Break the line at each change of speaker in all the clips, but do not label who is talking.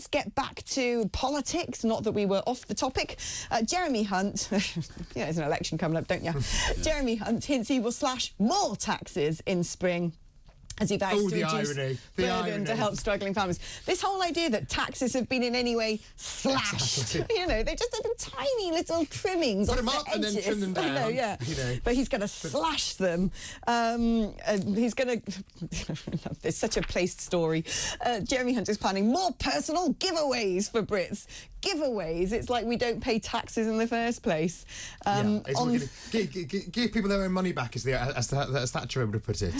let's get back to politics. Not that we were off the topic. Jeremy Hunt, there's an election coming up, don't you? Jeremy Hunt hints he will slash more taxes in spring, as he vows to reduce burden to help struggling families. This whole idea that taxes have been in any way slashed, they just have been tiny little trimmings on the edges. And then trim them down. But he's going to slash them. He's going to... It's such a placed story. Jeremy Hunt is planning more personal giveaways for Brits. Giveaways. It's like we don't pay taxes in the first place.
Give people their own money back, as Thatcher would have put it,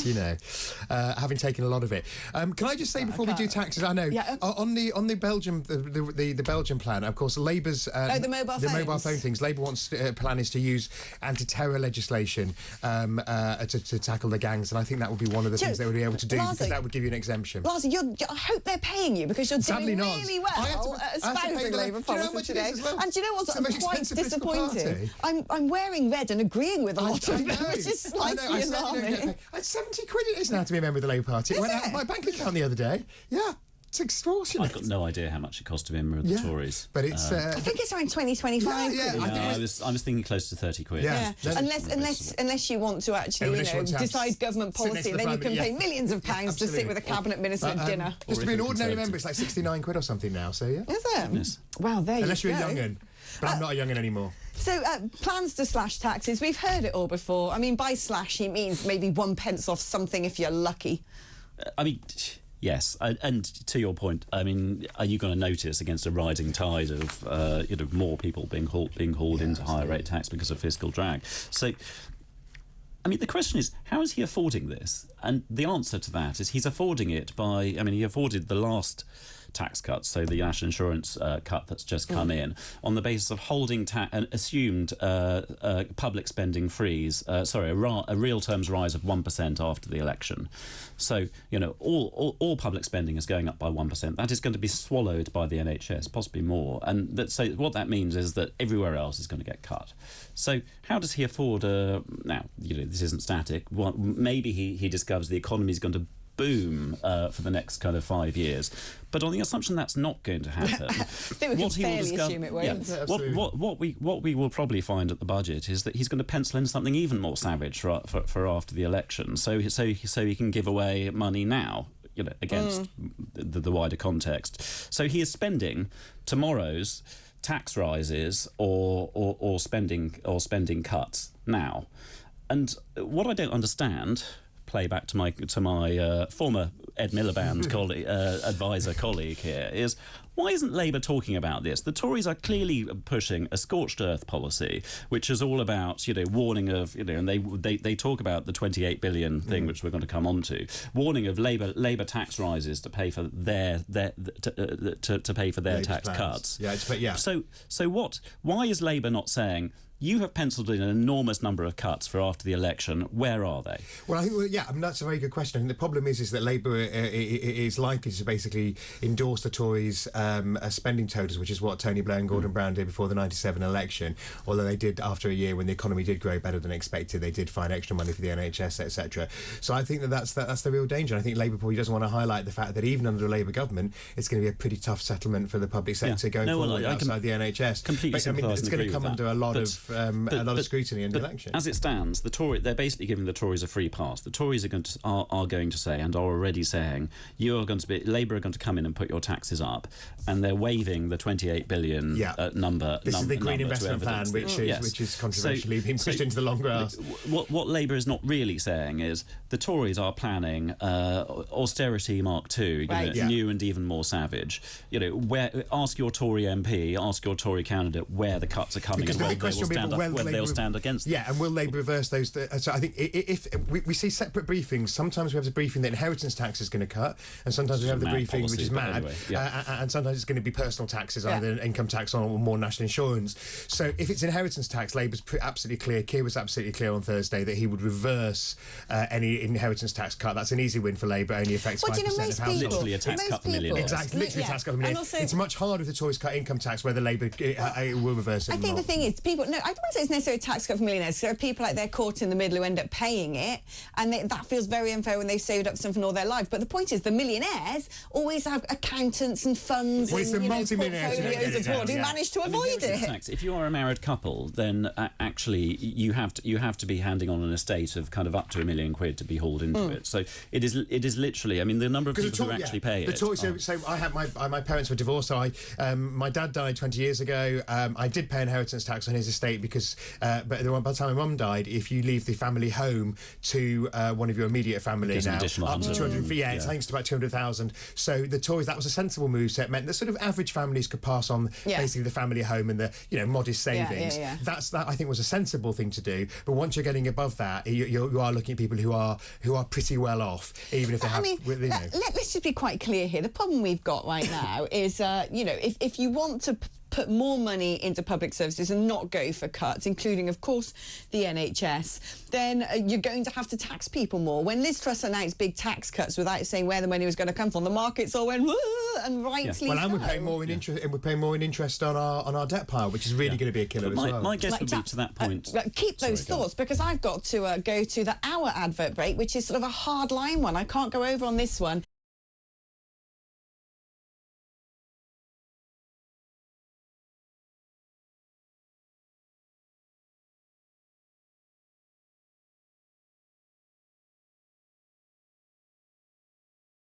having taken a lot of it. Can I just say before we do taxes, I know on the Belgium the Belgian plan, of course, Labour's
the mobile
phone things. Labour wants plan is to use anti-terror legislation to tackle the gangs, and I think that would be one of the things they would be able to do, because that would give you an exemption.
Laza, I hope they're paying you, because you're doing really well at espousing Labour policy today. And do you know what? I'm quite disappointed. I'm wearing red and agreeing with a lot of them, which is slightly alarming.
It's 70 quid it is now to be a member of the Labour Party. It went out of my bank account the other day. Yeah. It's extortionate.
I've got no idea how much it costs to be a member of the Tories.
But it's...
I think it's around 20-25
quid. I was thinking close to 30 quid.
Yeah. Unless you want to actually, decide government policy, and then you can pay millions of pounds to sit with a cabinet minister at dinner.
Just to be an ordinary member, it's like 69 quid or something now, so yeah.
Is it?
Yes.
Wow, there you go.
Unless you're a young'un. But I'm not a young'un anymore.
So, plans to slash taxes. We've heard it all before. I mean, by slash, he means maybe 1 pence off something if you're lucky.
Yes, and to your point, I mean, are you going to notice against a rising tide of more people being hauled into higher rate tax because of fiscal drag? So, I mean, the question is, how is he affording this? And the answer to that is he's affording it by, he afforded the last tax cuts, so the national insurance cut that's just come in, on the basis of holding an assumed public spending freeze, a real terms rise of 1% after the election. So, all public spending is going up by 1%. That is going to be swallowed by the NHS, possibly more. And so what that means is that everywhere else is going to get cut. So how does he afford now, this isn't static. Well, maybe he discovers the economy is going to boom for the next kind of 5 years, but on the assumption that's not going to happen,
I think we can fairly assume it won't.
What we will probably find at the budget is that he's going to pencil in something even more savage for after the election, so he can give away money now, against the wider context. So he is spending tomorrow's tax rises or spending cuts now, and what I don't understand. Play back to my former Ed Miliband advisor colleague here is, why isn't Labour talking about this? The Tories are clearly pushing a scorched earth policy, which is all about warning of and they talk about the 28 billion thing, which we're going to come on to, warning of Labour tax rises to pay for their tax cuts. So what? Why is Labour not saying, you have penciled in an enormous number of cuts for after the election. Where are they?
Well, I think, that's a very good question. I think the problem is that Labour is likely to basically endorse the Tories' spending totals, which is what Tony Blair and Gordon Brown did before the 97 election, although they did, after a year when the economy did grow better than expected, they did find extra money for the NHS, etc. So I think that's the real danger. I think Labour probably doesn't want to highlight the fact that even under a Labour government, it's going to be a pretty tough settlement for the public sector going forward outside the NHS.
Completely
it's going to come under a lot of a lot of scrutiny in the election.
As it stands, they're basically giving the Tories a free pass. The Tories are going to say, and are already saying, Labour are going to come in and put your taxes up, and they're waiving the 28 billion number.
This is the Green Investment Plan, which is controversially being pushed into the long grass.
What Labour is not really saying is the Tories are planning austerity Mark II, new and even more savage. Ask your Tory MP, ask your Tory candidate where the cuts are coming,
because
and they'll stand against them.
Yeah, and will Labour reverse those? So I think if we see separate briefings, sometimes we have the briefing that inheritance tax is going to cut, and sometimes we have the briefing which is mad, and sometimes it's going to be personal taxes, either income tax or more national insurance. So if it's inheritance tax, Labour's absolutely clear. Keir was absolutely clear on Thursday that he would reverse any inheritance tax cut. That's an easy win for Labour. Only affects 5% of households.
Literally a tax cut for millionaires.
Exactly, literally a tax cut for millionaires. It's much harder if the Tories cut income tax, whether Labour will reverse it.
I think the thing is, wouldn't say it's necessarily a tax cut for millionaires. There are people like they're caught in the middle who end up paying it, and that feels very unfair when they've saved up something all their life. But the point is, the millionaires always have accountants and funds
it's the
and
multi-millionaires
portfolios abroad who manage to avoid it.
Tax. If you are a married couple, then actually you have to be handing on an estate of kind of up to £1 million to be hauled into it. So it is literally. I mean, the number of people who actually pay it.
So I had my parents were divorced. So my dad died 20 years ago. I did pay inheritance tax on his estate because, but by the time my mum died, if you leave the family home to one of your immediate family now, up to 200, I think it's about 200,000. So the Tories, that was a sensible move. So it meant that sort of average families could pass on basically the family home and the modest savings. That I think was a sensible thing to do. But once you're getting above that, you are looking at people who are pretty well off, even if they have.
Let's just be quite clear here. The problem we've got right now is, if you want to put more money into public services and not go for cuts, including, of course, the NHS, then you're going to have to tax people more. When Liz Truss announced big tax cuts without saying where the money was going to come from, the markets all went, and rightly so.
Well, and we're paying more in interest, and we're paying more in interest on our debt pile, which is really going to be a killer as well.
My guess would be to that point.
Keep those thoughts, because I've got to go to the hour advert break, which is sort of a hard line one. I can't go over on this one.